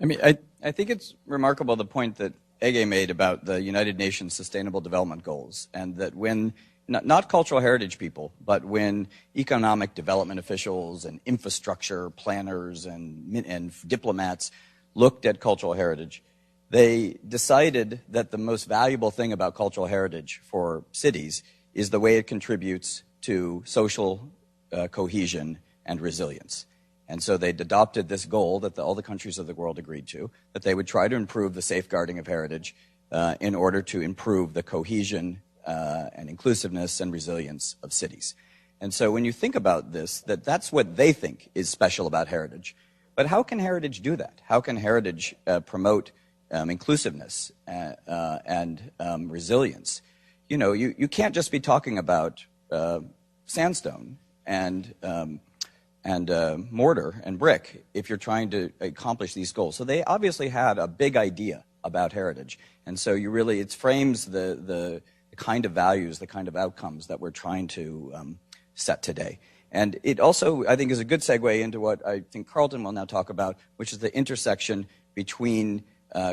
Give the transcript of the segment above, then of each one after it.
I mean, I think it's remarkable the point that Ege made about the United Nations Sustainable Development Goals, and that when, not cultural heritage people, but when economic development officials and infrastructure planners and diplomats looked at cultural heritage, they decided that the most valuable thing about cultural heritage for cities is the way it contributes to social cohesion and resilience. And so they'd adopted this goal that all the countries of the world agreed to, that they would try to improve the safeguarding of heritage in order to improve the cohesion and inclusiveness and resilience of cities. And so when you think about this, that's what they think is special about heritage. But how can heritage do that? How can heritage promote inclusiveness and resilience? You know, you can't just be talking about sandstone and mortar and brick if you're trying to accomplish these goals. So they obviously had a big idea about heritage. And so it frames the kind of values, the kind of outcomes that we're trying to set today. And it also, I think, is a good segue into what I think Carlton will now talk about, which is the intersection between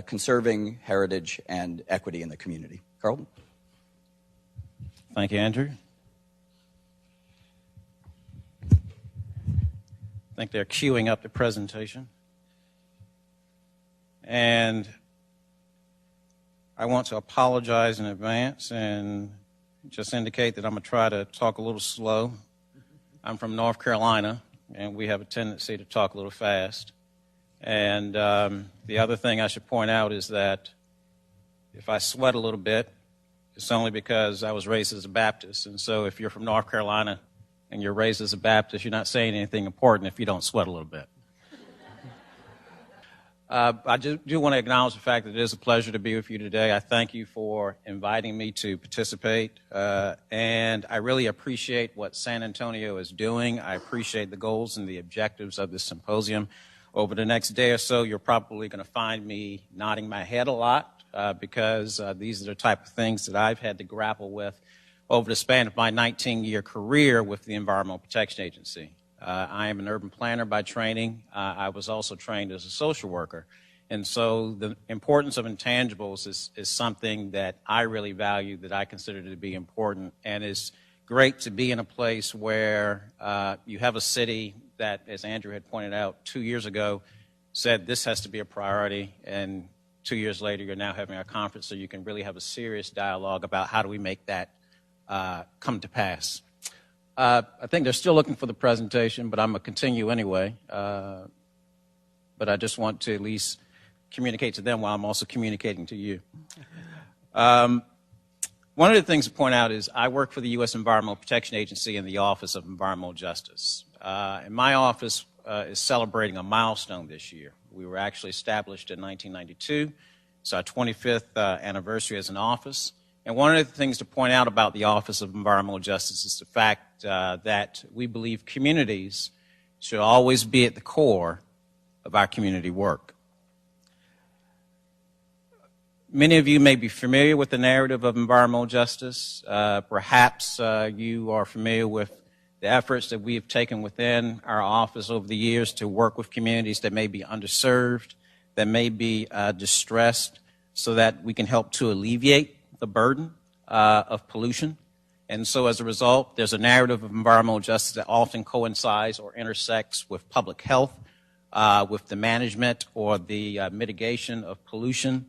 conserving heritage and equity in the community. Carlton? Thank you, Andrew. I think they're queuing up the presentation. And I want to apologize in advance and just indicate that I'm going to try to talk a little slow. I'm from North Carolina, and we have a tendency to talk a little fast. And the other thing I should point out is that if I sweat a little bit, it's only because I was raised as a Baptist. And so if you're from North Carolina and you're raised as a Baptist, you're not saying anything important if you don't sweat a little bit. I do want to acknowledge the fact that it is a pleasure to be with you today. I thank you for inviting me to participate, and I really appreciate what San Antonio is doing. I appreciate the goals and the objectives of this symposium. Over the next day or so, you're probably going to find me nodding my head a lot because these are the type of things that I've had to grapple with over the span of my 19-year career with the Environmental Protection Agency. I am an urban planner by training. I was also trained as a social worker. And so the importance of intangibles is something that I really value, that I consider to be important. And it's great to be in a place where you have a city that, as Andrew had pointed out 2 years ago, said this has to be a priority. And 2 years later, you're now having a conference so you can really have a serious dialogue about how do we make that come to pass. I think they're still looking for the presentation, but I'm going to continue anyway. But I just want to at least communicate to them while I'm also communicating to you. One of the things to point out is I work for the U.S. Environmental Protection Agency in the Office of Environmental Justice. And my office is celebrating a milestone this year. We were actually established in 1992. It's our 25th anniversary as an office. And one of the things to point out about the Office of Environmental Justice is the fact that we believe communities should always be at the core of our community work. Many of you may be familiar with the narrative of environmental justice. Perhaps you are familiar with the efforts that we have taken within our office over the years to work with communities that may be underserved, that may be distressed, so that we can help to alleviate the burden of pollution. And so as a result, there's a narrative of environmental justice that often coincides or intersects with public health, with the management or the mitigation of pollution,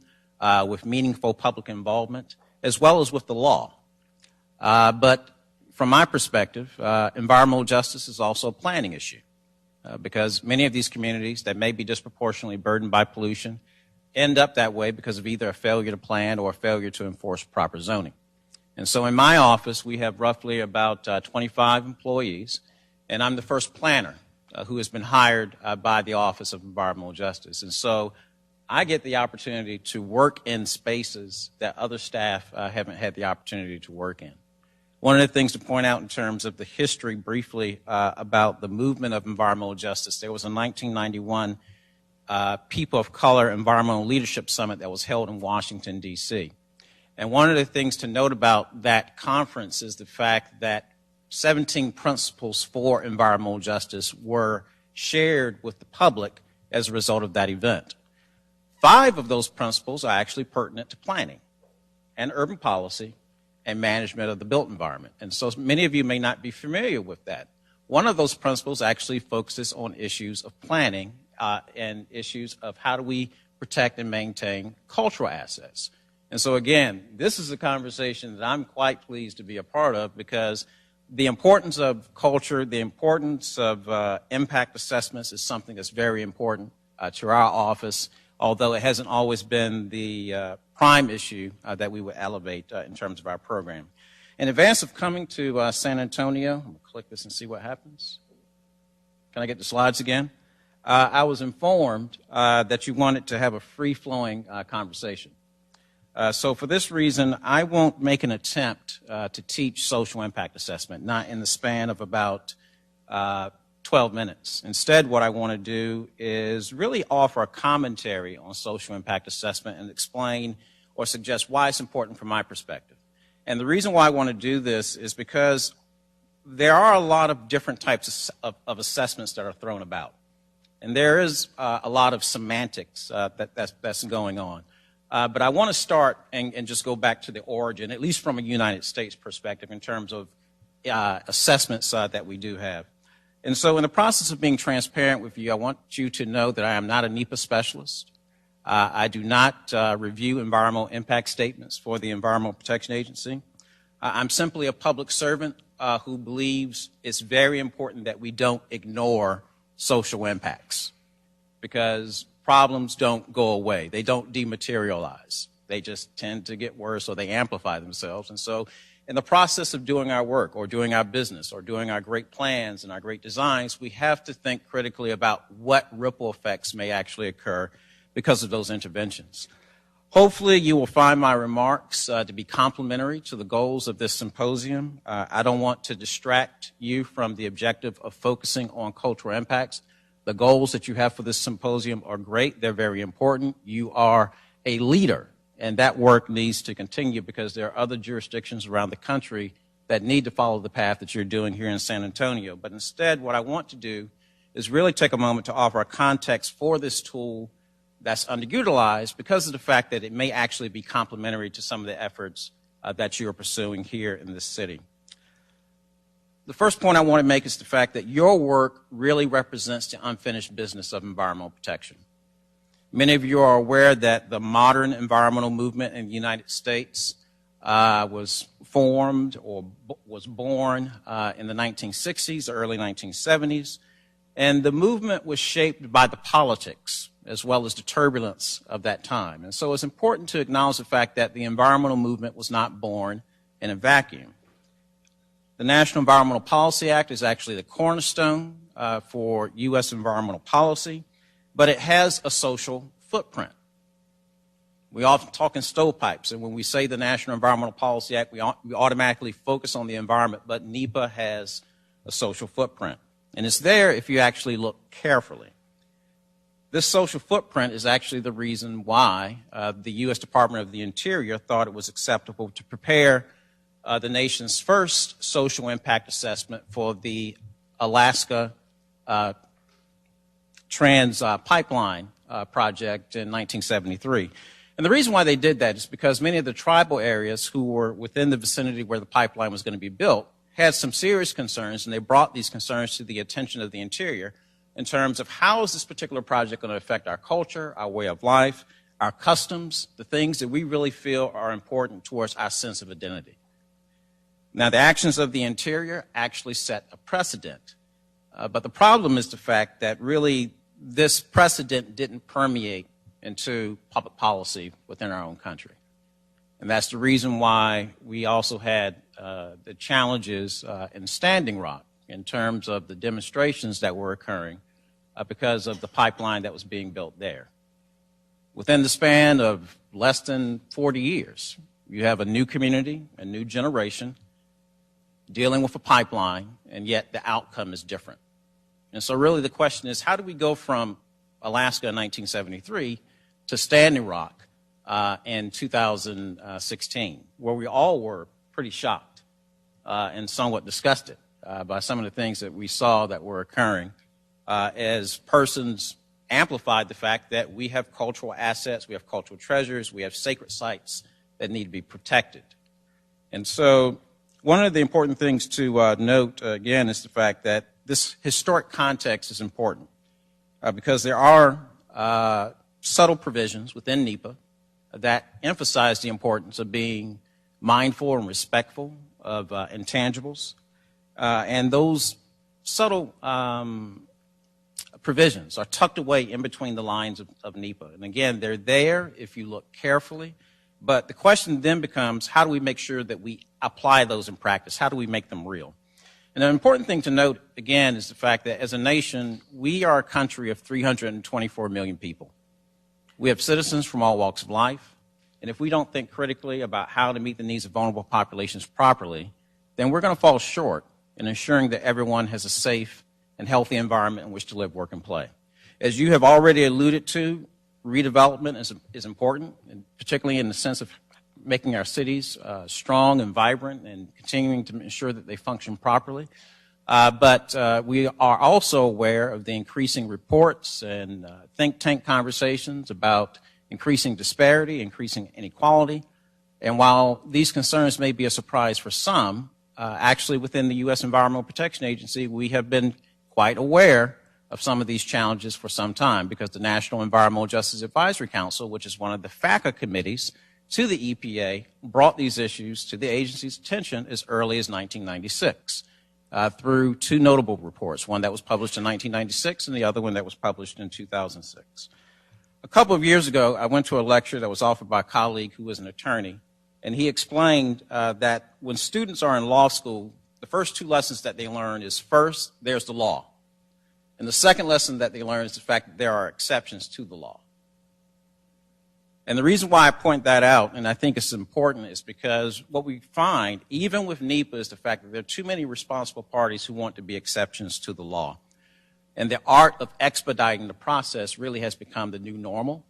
with meaningful public involvement, as well as with the law. But from my perspective, environmental justice is also a planning issue because many of these communities that may be disproportionately burdened by pollution end up that way because of either a failure to plan or a failure to enforce proper zoning. And so in my office, we have roughly about 25 employees, and I'm the first planner who has been hired by the Office of Environmental Justice. And so I get the opportunity to work in spaces that other staff haven't had the opportunity to work in. One of the things to point out in terms of the history briefly about the movement of environmental justice, there was a 1991 People of Color Environmental Leadership Summit that was held in Washington, D.C. And one of the things to note about that conference is the fact that 17 principles for environmental justice were shared with the public as a result of that event. 5 of those principles are actually pertinent to planning and urban policy and management of the built environment. And so many of you may not be familiar with that. One of those principles actually focuses on issues of planning and issues of how do we protect and maintain cultural assets. And so again, this is a conversation that I'm quite pleased to be a part of, because the importance of culture, the importance of impact assessments is something that's very important to our office, although it hasn't always been the prime issue that we would elevate in terms of our program. In advance of coming to San Antonio, I'm going to click this and see what happens. Can I get the slides again? I was informed that you wanted to have a free-flowing conversation. So for this reason, I won't make an attempt to teach social impact assessment, not in the span of about 12 minutes. Instead, what I want to do is really offer a commentary on social impact assessment and explain or suggest why it's important from my perspective. And the reason why I want to do this is because there are a lot of different types of assessments that are thrown about. And there is a lot of semantics that's going on. But I want to start and just go back to the origin, at least from a United States perspective, in terms of assessments that we do have. And so in the process of being transparent with you, I want you to know that I am not a NEPA specialist. I do not review environmental impact statements for the Environmental Protection Agency. I'm simply a public servant who believes it's very important that we don't ignore social impacts, because problems don't go away. They don't dematerialize. They just tend to get worse, or they amplify themselves. And so in the process of doing our work or doing our business or doing our great plans and our great designs, we have to think critically about what ripple effects may actually occur because of those interventions. Hopefully you will find my remarks to be complementary to the goals of this symposium. I don't want to distract you from the objective of focusing on cultural impacts. The goals that you have for this symposium are great. They're very important. You are a leader, and that work needs to continue, because there are other jurisdictions around the country that need to follow the path that you're doing here in San Antonio. But instead, what I want to do is really take a moment to offer a context for this tool that's underutilized because of the fact that it may actually be complementary to some of the efforts that you're pursuing here in this city. The first point I want to make is the fact that your work really represents the unfinished business of environmental protection. Many of you are aware that the modern environmental movement in the United States was formed or was born in the 1960s, early 1970s, and the movement was shaped by the politics as well as the turbulence of that time. And so it's important to acknowledge the fact that the environmental movement was not born in a vacuum. The National Environmental Policy Act is actually the cornerstone for U.S. environmental policy, but it has a social footprint. We often talk in stovepipes, and when we say the National Environmental Policy Act, we automatically focus on the environment, but NEPA has a social footprint. And it's there if you actually look carefully. This social footprint is actually the reason why the U.S. Department of the Interior thought it was acceptable to prepare the nation's first social impact assessment for the Alaska Trans Pipeline project in 1973. And the reason why they did that is because many of the tribal areas who were within the vicinity where the pipeline was going to be built had some serious concerns, and they brought these concerns to the attention of the Interior in terms of how is this particular project going to affect our culture, our way of life, our customs, the things that we really feel are important towards our sense of identity. Now, the actions of the Interior actually set a precedent, but the problem is the fact that really this precedent didn't permeate into public policy within our own country. And that's the reason why we also had the challenges in Standing Rock in terms of the demonstrations that were occurring because of the pipeline that was being built there. Within the span of less than 40 years, you have a new community, a new generation dealing with a pipeline, and yet the outcome is different. And so really the question is, how do we go from Alaska in 1973 to Standing Rock in 2016, where we all were pretty shocked and somewhat disgusted by some of the things that we saw that were occurring as persons amplified the fact that we have cultural assets, we have cultural treasures, we have sacred sites that need to be protected. And so one of the important things to note, again, is the fact that this historic context is important because there are subtle provisions within NEPA that emphasize the importance of being mindful and respectful of intangibles. And those subtle provisions are tucked away in between the lines of NEPA. And again, they're there if you look carefully. But the question then becomes, how do we make sure that we apply those in practice? How do we make them real? And an important thing to note, again, is the fact that as a nation, we are a country of 324 million people. We have citizens from all walks of life. And if we don't think critically about how to meet the needs of vulnerable populations properly, then we're going to fall short in ensuring that everyone has a safe and healthy environment in which to live, work, and play. As you have already alluded to, redevelopment is important, and particularly in the sense of making our cities strong and vibrant and continuing to ensure that they function properly. But we are also aware of the increasing reports and think tank conversations about increasing disparity, increasing inequality. And while these concerns may be a surprise for some, actually within the U.S. Environmental Protection Agency, we have been quite aware of some of these challenges for some time because the National Environmental Justice Advisory Council, which is one of the FACA committees to the EPA, brought these issues to the agency's attention as early as 1996 through two notable reports, one that was published in 1996 and the other one that was published in 2006. A couple of years ago, I went to a lecture that was offered by a colleague who was an attorney, and he explained that when students are in law school, the first two lessons that they learn is first, there's the law. And the second lesson that they learn is the fact that there are exceptions to the law. And the reason why I point that out, and I think it's important, is because what we find, even with NEPA, is the fact that there are too many responsible parties who want to be exceptions to the law. And the art of expediting the process really has become the new normal.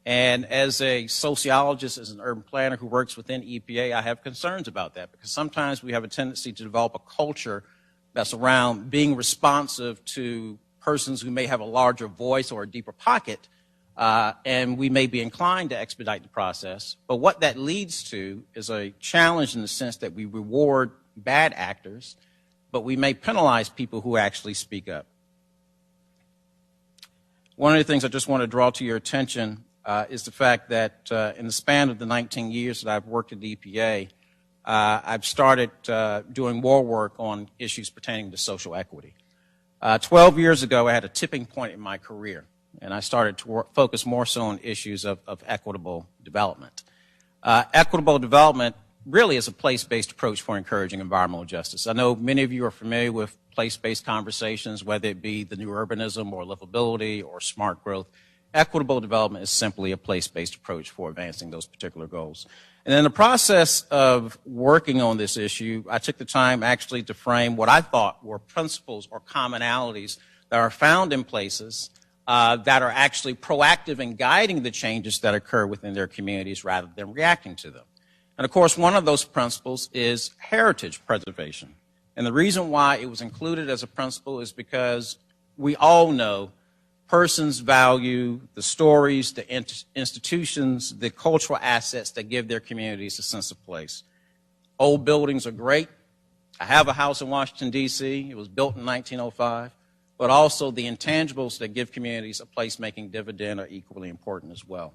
And as a sociologist, as an urban planner who works within EPA, I have concerns about that because sometimes we have a tendency to develop a culture that's around being responsive to persons who may have a larger voice or a deeper pocket, and we may be inclined to expedite the process. But what that leads to is a challenge in the sense that we reward bad actors, but we may penalize people who actually speak up. One of the things I just want to draw to your attention is the fact that in the span of the 19 years that I've worked at the EPA, I've started doing more work on issues pertaining to social equity. 12 years ago, I had a tipping point in my career, and I started to focus more so on issues of equitable development. Equitable development really is a place-based approach for encouraging environmental justice. I know many of you are familiar with place-based conversations, whether it be the new urbanism or livability or smart growth. Equitable development is simply a place-based approach for advancing those particular goals. And in the process of working on this issue, I took the time actually to frame what I thought were principles or commonalities that are found in places that are actually proactive in guiding the changes that occur within their communities rather than reacting to them. And of course, one of those principles is heritage preservation. And the reason why it was included as a principle is because we all know persons value the stories, the institutions, the cultural assets that give their communities a sense of place. Old buildings are great. I have a house in Washington, D.C. It was built in 1905. But also the intangibles that give communities a place-making dividend are equally important as well.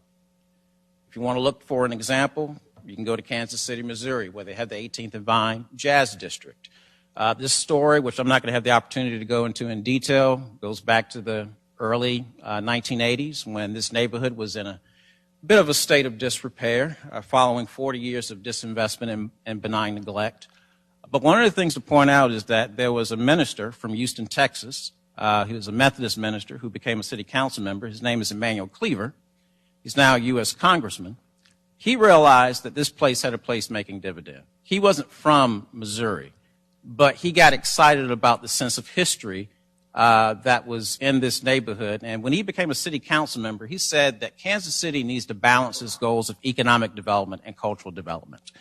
If you want to look for an example, you can go to Kansas City, Missouri, where they have the 18th and Vine Jazz District. This story, which I'm not going to have the opportunity to go into in detail, goes back to the early 1980s when this neighborhood was in a bit of a state of disrepair following 40 years of disinvestment and benign neglect. But one of the things to point out is that there was a minister from Houston, Texas. He was a Methodist minister who became a city council member. His name is Emmanuel Cleaver. He's now a U.S. congressman. He realized that this place had a place-making dividend. He wasn't from Missouri, but he got excited about the sense of history that was in this neighborhood. And when he became a city council member, he said that Kansas City needs to balance its goals of economic development and cultural development.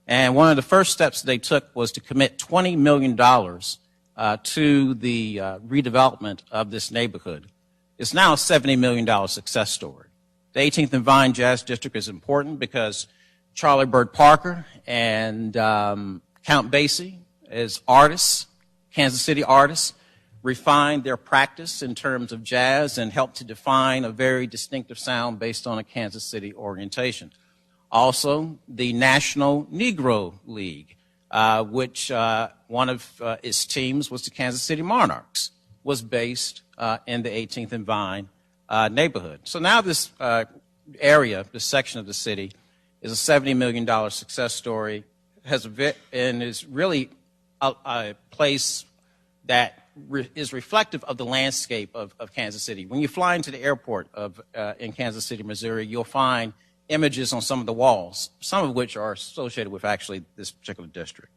And one of the first steps they took was to commit $20 million to the redevelopment of this neighborhood. It's now a $70 million success story. The 18th and Vine Jazz District is important because Charlie Bird Parker and Count Basie, as artists, Kansas City artists, refined their practice in terms of jazz and helped to define a very distinctive sound based on a Kansas City orientation. Also, the National Negro League, which one of its teams was the Kansas City Monarchs, was based in the 18th and Vine neighborhood. So now this area, this section of the city, is a $70 million success story, and is really a place that is reflective of the landscape of Kansas City. When you fly into the airport in Kansas City, Missouri, you'll find images on some of the walls, some of which are associated with actually this particular district.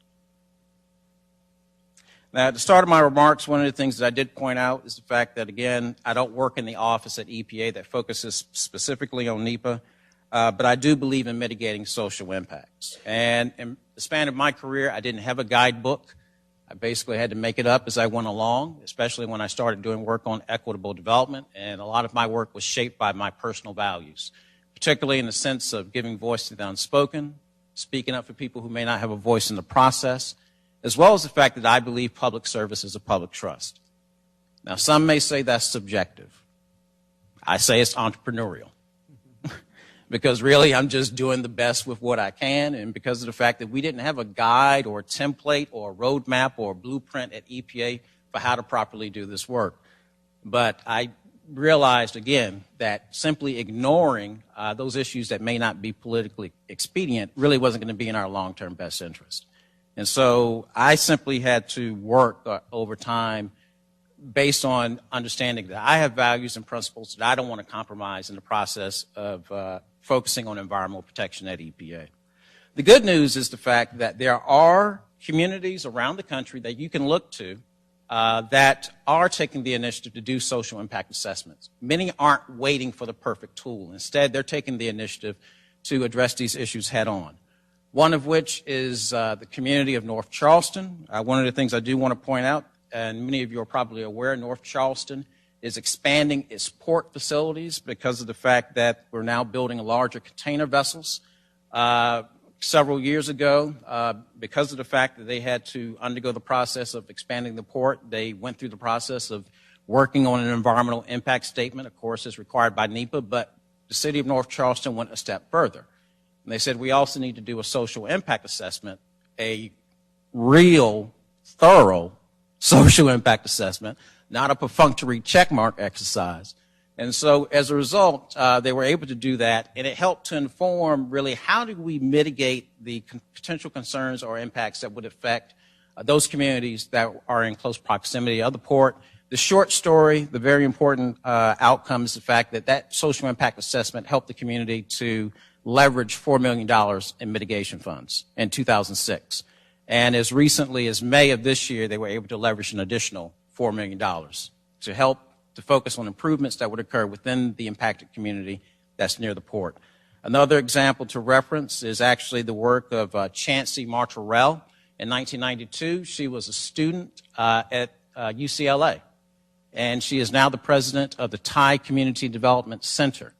Now, at the start of my remarks, one of the things that I did point out is the fact that, again, I don't work in the office at EPA that focuses specifically on NEPA, but I do believe in mitigating social impacts. And in the span of my career, I didn't have a guidebook. I basically had to make it up as I went along, especially when I started doing work on equitable development, and a lot of my work was shaped by my personal values, particularly in the sense of giving voice to the unspoken, speaking up for people who may not have a voice in the process, as well as the fact that I believe public service is a public trust. Now, some may say that's subjective. I say it's entrepreneurial. Because really I'm just doing the best with what I can, and because of the fact that we didn't have a guide or a template or a roadmap or a blueprint at EPA for how to properly do this work. But I realized, again, that simply ignoring those issues that may not be politically expedient really wasn't going to be in our long-term best interest. And so I simply had to work over time based on understanding that I have values and principles that I don't want to compromise in the process of focusing on environmental protection at EPA. The good news is the fact that there are communities around the country that you can look to that are taking the initiative to do social impact assessments. Many aren't waiting for the perfect tool. Instead, they're taking the initiative to address these issues head on. One of which is the community of North Charleston. One of the things I do want to point out, and many of you are probably aware, North Charleston is expanding its port facilities because of the fact that we're now building larger container vessels. Several years ago, because of the fact that they had to undergo the process of expanding the port, they went through the process of working on an environmental impact statement, of course, as required by NEPA, but the city of North Charleston went a step further. And they said, we also need to do a social impact assessment, a real, thorough social impact assessment, not a perfunctory checkmark exercise. And so as a result, they were able to do that, and it helped to inform really how do we mitigate the potential concerns or impacts that would affect those communities that are in close proximity of the port. The short story, the very important outcome is the fact that that social impact assessment helped the community to leverage $4 million in mitigation funds in 2006. And as recently as May of this year, they were able to leverage an additional $4 million to help to focus on improvements that would occur within the impacted community that's near the port. Another example to reference is actually the work of Chancey Martorell. In 1992, she was a student at UCLA, and she is now the president of the Thai Community Development Center.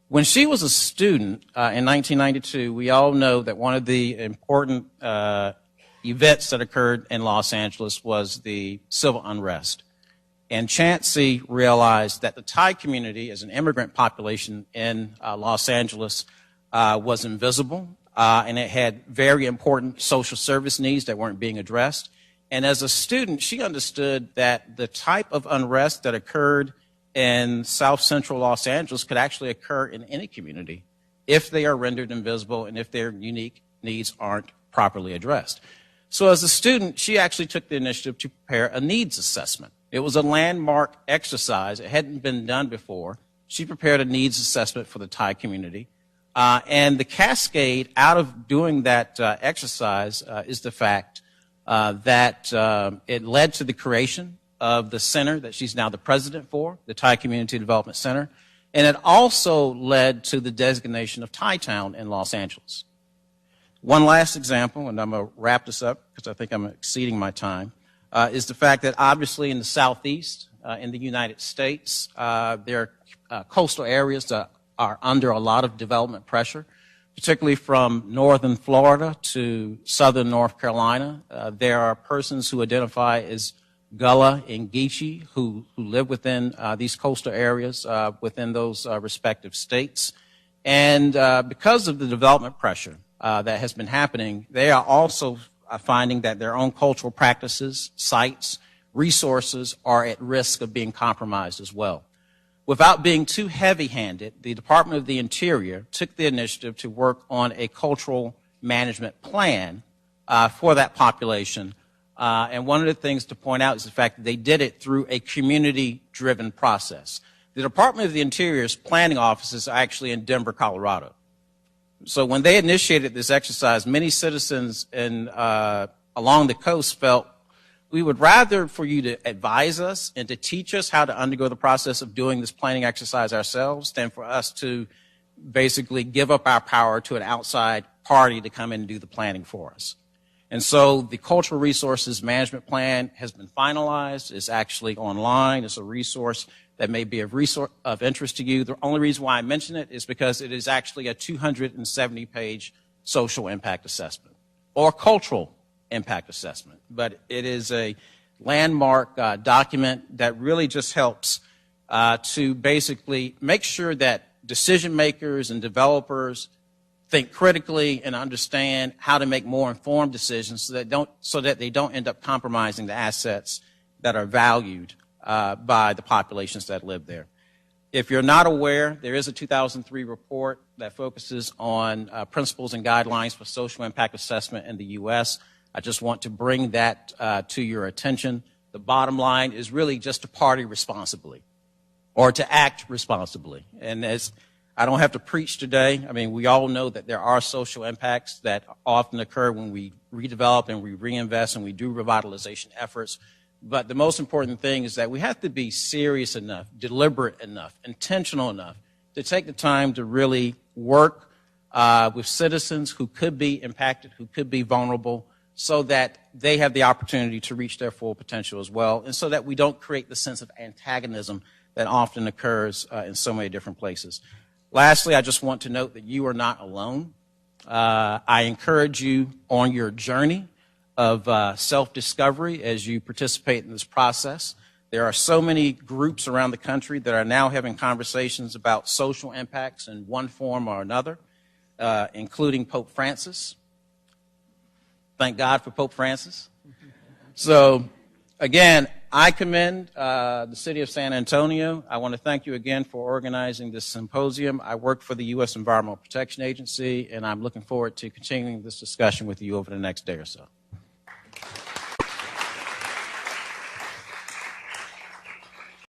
When she was a student in 1992, we all know that one of the important events that occurred in Los Angeles was the civil unrest. And Chancey realized that the Thai community as an immigrant population in Los Angeles was invisible, and it had very important social service needs that weren't being addressed. And as a student, she understood that the type of unrest that occurred in South Central Los Angeles could actually occur in any community if they are rendered invisible and if their unique needs aren't properly addressed. So as a student, she actually took the initiative to prepare a needs assessment. It was a landmark exercise. It hadn't been done before. She prepared a needs assessment for the Thai community. And the cascade out of doing that exercise is the fact that it led to the creation of the center that she's now the president for, the Thai Community Development Center. And it also led to the designation of Thai Town in Los Angeles. One last example, and I'm going to wrap this up because I think I'm exceeding my time, is the fact that obviously in the Southeast, in the United States. There are coastal areas that are under a lot of development pressure, particularly from northern Florida to southern North Carolina. There are persons who identify as Gullah and Geechee who live within these coastal areas within those respective states. And because of the development pressure that has been happening, they are also finding that their own cultural practices, sites, resources are at risk of being compromised as well. Without being too heavy-handed, the Department of the Interior took the initiative to work on a cultural management plan for that population. And one of the things to point out is the fact that they did it through a community-driven process. The Department of the Interior's planning offices are actually in Denver, Colorado. So when they initiated this exercise, many citizens along the coast felt, we would rather for you to advise us and to teach us how to undergo the process of doing this planning exercise ourselves than for us to basically give up our power to an outside party to come in and do the planning for us. And so the Cultural Resources Management Plan has been finalized. It's actually online. It's a resource that may be of interest to you. The only reason why I mention it is because it is actually a 270-page social impact assessment or cultural impact assessment. But it is a landmark document that really just helps to basically make sure that decision makers and developers think critically and understand how to make more informed decisions so that they don't end up compromising the assets that are valued by the populations that live there. If you're not aware, there is a 2003 report that focuses on principles and guidelines for social impact assessment in the U.S. I just want to bring that to your attention. The bottom line is really just to party responsibly or to act responsibly. And as I don't have to preach today, I mean, we all know that there are social impacts that often occur when we redevelop and we reinvest and we do revitalization efforts. But the most important thing is that we have to be serious enough, deliberate enough, intentional enough to take the time to really work with citizens who could be impacted, who could be vulnerable, so that they have the opportunity to reach their full potential as well, and so that we don't create the sense of antagonism that often occurs in so many different places. Lastly, I just want to note that you are not alone. I encourage you on your journey of self-discovery as you participate in this process. There are so many groups around the country that are now having conversations about social impacts in one form or another, including Pope Francis. Thank God for Pope Francis. So, again, I commend the city of San Antonio. I want to thank you again for organizing this symposium. I work for the U.S. Environmental Protection Agency, and I'm looking forward to continuing this discussion with you over the next day or so.